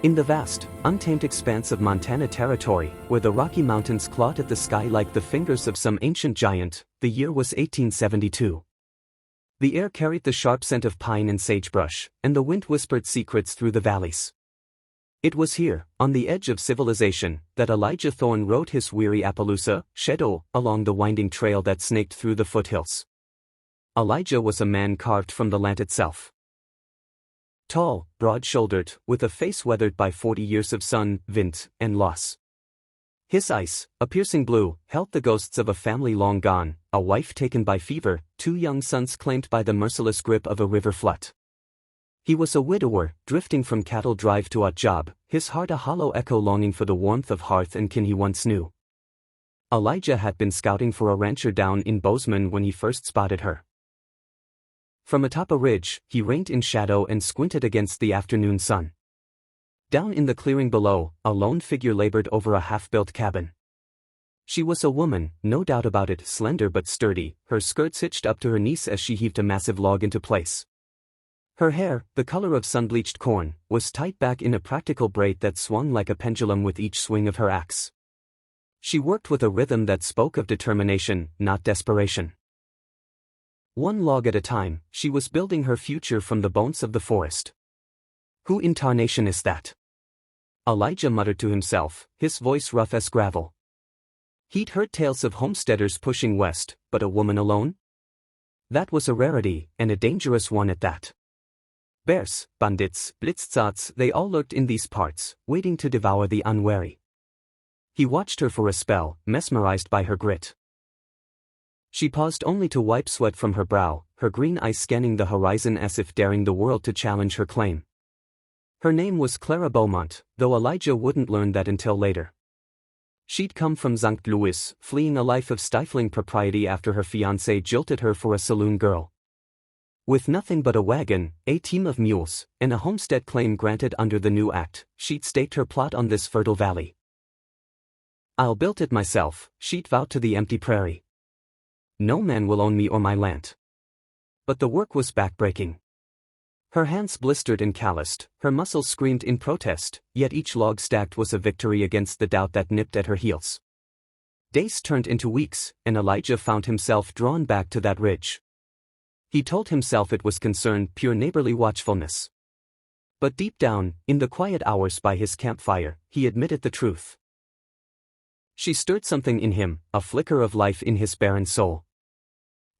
In the vast, untamed expanse of Montana Territory, where the Rocky Mountains clawed at the sky like the fingers of some ancient giant, the year was 1872. The air carried the sharp scent of pine and sagebrush, and the wind whispered secrets through the valleys. It was here, on the edge of civilization, that Elijah Thorne rode his weary Appaloosa shadow along the winding trail that snaked through the foothills. Elijah was a man carved from the land itself. Tall, broad-shouldered, with a face weathered by 40 years of sun, wind, and loss. His eyes, a piercing blue, held the ghosts of a family long gone, a wife taken by fever, 2 young sons claimed by the merciless grip of a river flood. He was a widower, drifting from cattle drive to odd job, his heart a hollow echo longing for the warmth of hearth and kin he once knew. Elijah had been scouting for a rancher down in Bozeman when he first spotted her. From atop a ridge, he reined in shadow and squinted against the afternoon sun. Down in the clearing below, a lone figure labored over a half-built cabin. She was a woman, no doubt about it, slender but sturdy, her skirts hitched up to her knees as she heaved a massive log into place. Her hair, the color of sun-bleached corn, was tied back in a practical braid that swung like a pendulum with each swing of her axe. She worked with a rhythm that spoke of determination, not desperation. One log at a time, she was building her future from the bones of the forest. Who in tarnation is that? Elijah muttered to himself, his voice rough as gravel. He'd heard tales of homesteaders pushing west, but a woman alone? That was a rarity, and a dangerous one at that. Bears, bandits, blitzards, they all lurked in these parts, waiting to devour the unwary. He watched her for a spell, mesmerized by her grit. She paused only to wipe sweat from her brow, her green eyes scanning the horizon as if daring the world to challenge her claim. Her name was Clara Beaumont, though Elijah wouldn't learn that until later. She'd come from St. Louis, fleeing a life of stifling propriety after her fiancé jilted her for a saloon girl. With nothing but a wagon, a team of mules, and a homestead claim granted under the new act, she'd staked her plot on this fertile valley. I'll build it myself, she'd vowed to the empty prairie. No man will own me or my land. But the work was backbreaking. Her hands blistered and calloused, her muscles screamed in protest, yet each log stacked was a victory against the doubt that nipped at her heels. Days turned into weeks, and Elijah found himself drawn back to that ridge. He told himself it was concern, pure neighborly watchfulness. But deep down, in the quiet hours by his campfire, he admitted the truth. She stirred something in him, a flicker of life in his barren soul.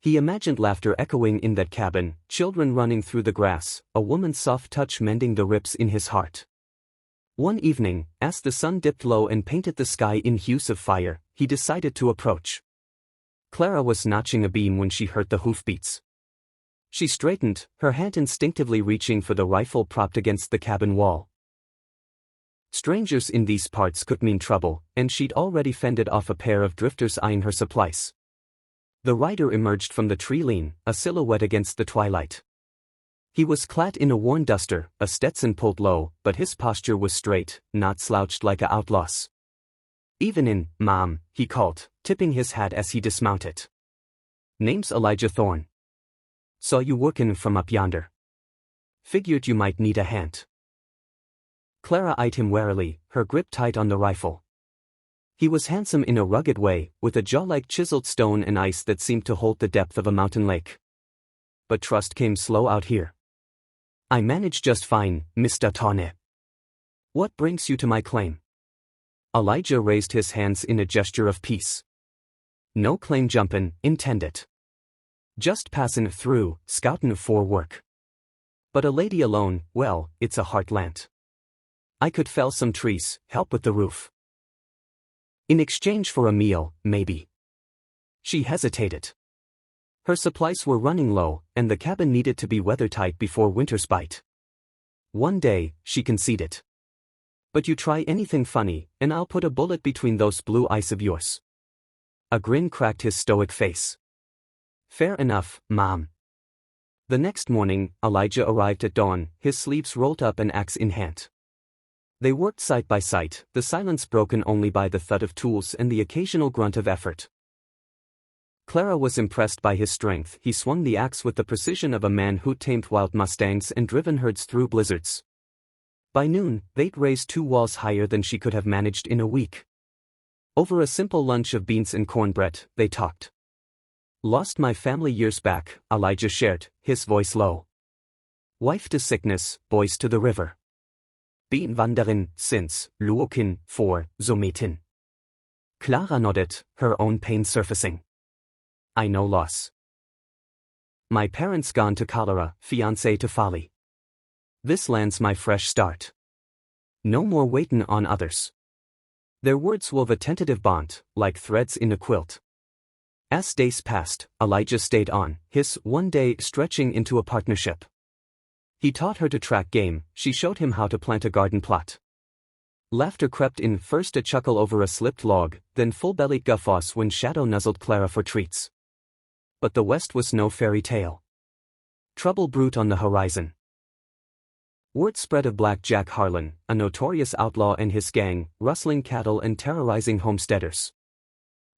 He imagined laughter echoing in that cabin, children running through the grass, a woman's soft touch mending the rips in his heart. One evening, as the sun dipped low and painted the sky in hues of fire, he decided to approach. Clara was notching a beam when she heard the hoofbeats. She straightened, her hand instinctively reaching for the rifle propped against the cabin wall. Strangers in these parts could mean trouble, and she'd already fended off a pair of drifters eyeing her supplies. The rider emerged from the tree lean, a silhouette against the twilight. He was clad in a worn duster, a Stetson pulled low, but his posture was straight, not slouched like a outlaw's. "Evenin', Mom," he called, tipping his hat as he dismounted. "Name's Elijah Thorne. Saw you workin' from up yonder. Figured you might need a hand." Clara eyed him warily, her grip tight on the rifle. He was handsome in a rugged way, with a jaw like chiseled stone and ice that seemed to hold the depth of a mountain lake. But trust came slow out here. "I manage just fine, Mr. Thorne. What brings you to my claim?" Elijah raised his hands in a gesture of peace. "No claim jumpin', intended. Just passin' through, scoutin' for work. But a lady alone, well, it's a heartland. I could fell some trees, help with the roof. In exchange for a meal, maybe." She hesitated. Her supplies were running low, and the cabin needed to be weathertight before winter's bite. "One day," she conceded. "But you try anything funny, and I'll put a bullet between those blue eyes of yours." A grin cracked his stoic face. "Fair enough, Mom." The next morning, Elijah arrived at dawn, his sleeves rolled up and axe in hand. They worked side by side, the silence broken only by the thud of tools and the occasional grunt of effort. Clara was impressed by his strength. He swung the axe with the precision of a man who'd tamed wild mustangs and driven herds through blizzards. By noon, they'd raised 2 walls higher than she could have managed in a week. Over a simple lunch of beans and cornbread, they talked. Lost my family years back, Elijah shared, his voice low. Wife to sickness, boys to the river. Been wandern, since, Luokin, for, Sometin. Clara nodded, her own pain surfacing. I know loss. My parents gone to cholera, fiancé to folly. This land's my fresh start. No more waitin' on others. Their words wove a tentative bond, like threads in a quilt. As days passed, Elijah stayed on, his one day stretching into a partnership. He taught her to track game, she showed him how to plant a garden plot. Laughter crept in, first a chuckle over a slipped log, then full-bellied guffaws when Shadow nuzzled Clara for treats. But the West was no fairy tale. Trouble brewed on the horizon. Word spread of Black Jack Harlan, a notorious outlaw and his gang, rustling cattle and terrorizing homesteaders.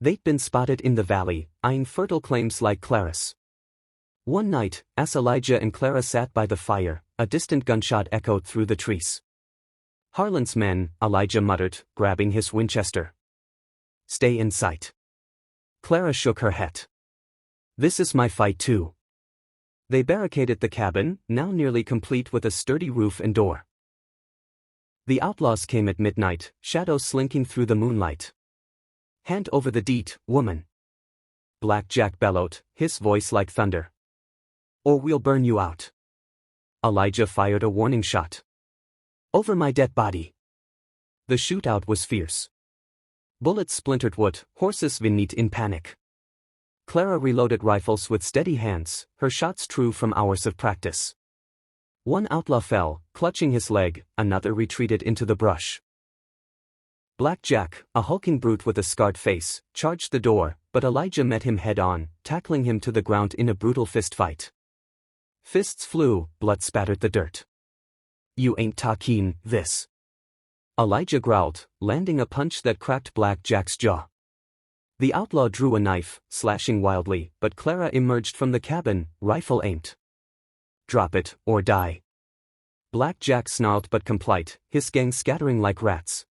They'd been spotted in the valley, eyeing fertile claims like Clara's. One night, as Elijah and Clara sat by the fire, a distant gunshot echoed through the trees. Harlan's men, Elijah muttered, grabbing his Winchester. Stay in sight. Clara shook her head. This is my fight too. They barricaded the cabin, now nearly complete with a sturdy roof and door. The outlaws came at midnight, shadows slinking through the moonlight. Hand over the deed, woman. Black Jack bellowed, his voice like thunder. Or we'll burn you out. Elijah fired a warning shot. Over my dead body. The shootout was fierce. Bullets splintered wood, horses whinnied in panic. Clara reloaded rifles with steady hands, her shots true from hours of practice. One outlaw fell, clutching his leg, another retreated into the brush. Black Jack, a hulking brute with a scarred face, charged the door, but Elijah met him head-on, tackling him to the ground in a brutal fistfight. Fists flew, blood spattered the dirt. You ain't talking this. Elijah growled, landing a punch that cracked Black Jack's jaw. The outlaw drew a knife, slashing wildly, but Clara emerged from the cabin, rifle aimed. Drop it, or die. Black Jack snarled but complied, his gang scattering like rats.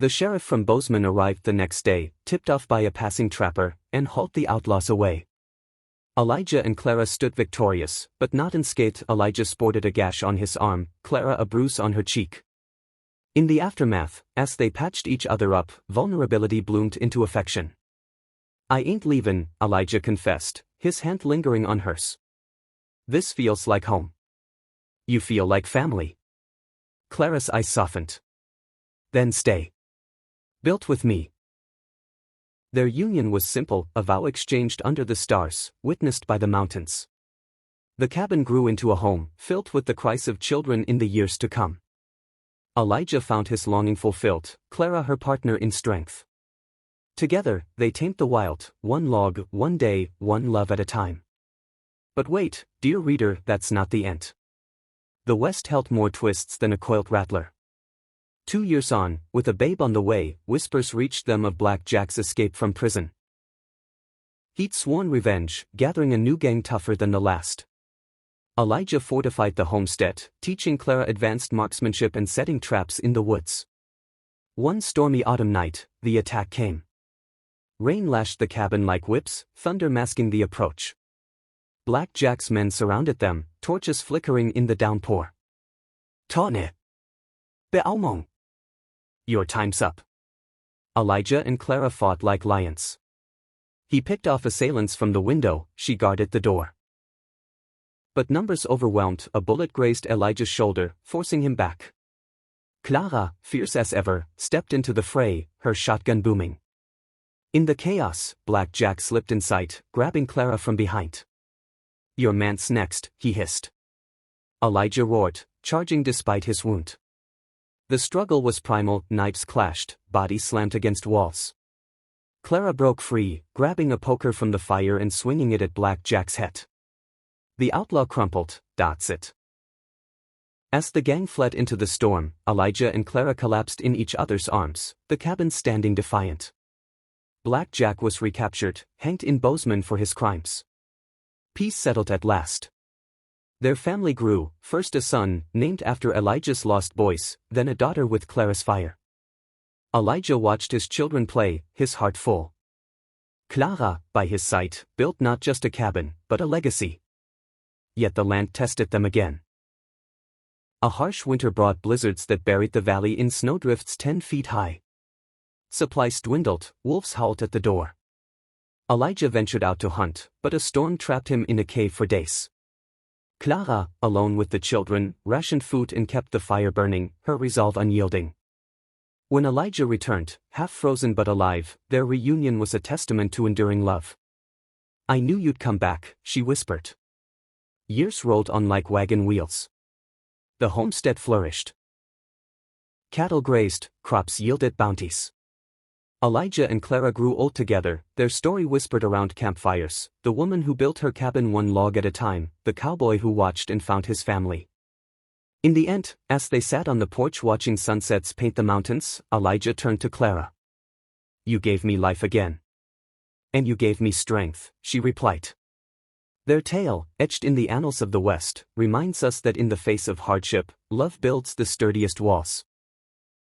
The sheriff from Bozeman arrived the next day, tipped off by a passing trapper, and hauled the outlaws away. Elijah and Clara stood victorious, but not unscathed. Elijah sported a gash on his arm, Clara a bruise on her cheek. In the aftermath, as they patched each other up, vulnerability bloomed into affection. I ain't leavin', Elijah confessed, his hand lingering on hers. This feels like home. You feel like family. Clara's eyes softened. Then stay. Built with me. Their union was simple, a vow exchanged under the stars, witnessed by the mountains. The cabin grew into a home, filled with the cries of children in the years to come. Elijah found his longing fulfilled, Clara her partner in strength. Together, they tamed the wild, one log, one day, one love at a time. But wait, dear reader, that's not the end. The West held more twists than a coiled rattler. 2 years on, with a babe on the way, whispers reached them of Black Jack's escape from prison. He'd sworn revenge, gathering a new gang tougher than the last. Elijah fortified the homestead, teaching Clara advanced marksmanship and setting traps in the woods. One stormy autumn night, the attack came. Rain lashed the cabin like whips, thunder masking the approach. Black Jack's men surrounded them, torches flickering in the downpour. Tane! Beaumont! Your time's up. Elijah and Clara fought like lions. He picked off assailants from the window, she guarded the door. But numbers overwhelmed, a bullet grazed Elijah's shoulder, forcing him back. Clara, fierce as ever, stepped into the fray, her shotgun booming. In the chaos, Black Jack slipped in sight, grabbing Clara from behind. Your man's next, he hissed. Elijah roared, charging despite his wound. The struggle was primal, knives clashed, bodies slammed against walls. Clara broke free, grabbing a poker from the fire and swinging it at Black Jack's head. The outlaw crumpled, that's it. As the gang fled into the storm, Elijah and Clara collapsed in each other's arms, the cabin standing defiant. Black Jack was recaptured, hanged in Bozeman for his crimes. Peace settled at last. Their family grew, first a son, named after Elijah's lost boys, then a daughter with Clara's fire. Elijah watched his children play, his heart full. Clara, by his side, built not just a cabin, but a legacy. Yet the land tested them again. A harsh winter brought blizzards that buried the valley in snowdrifts 10 feet high. Supplies dwindled, wolves howled at the door. Elijah ventured out to hunt, but a storm trapped him in a cave for days. Clara, alone with the children, rationed food and kept the fire burning, her resolve unyielding. When Elijah returned, half-frozen but alive, their reunion was a testament to enduring love. "I knew you'd come back," she whispered. Years rolled on like wagon wheels. The homestead flourished. Cattle grazed, crops yielded bounties. Elijah and Clara grew old together, their story whispered around campfires, the woman who built her cabin one log at a time, the cowboy who watched and found his family. In the end, as they sat on the porch watching sunsets paint the mountains, Elijah turned to Clara. "You gave me life again. And you gave me strength," she replied. Their tale, etched in the annals of the West, reminds us that in the face of hardship, love builds the sturdiest walls.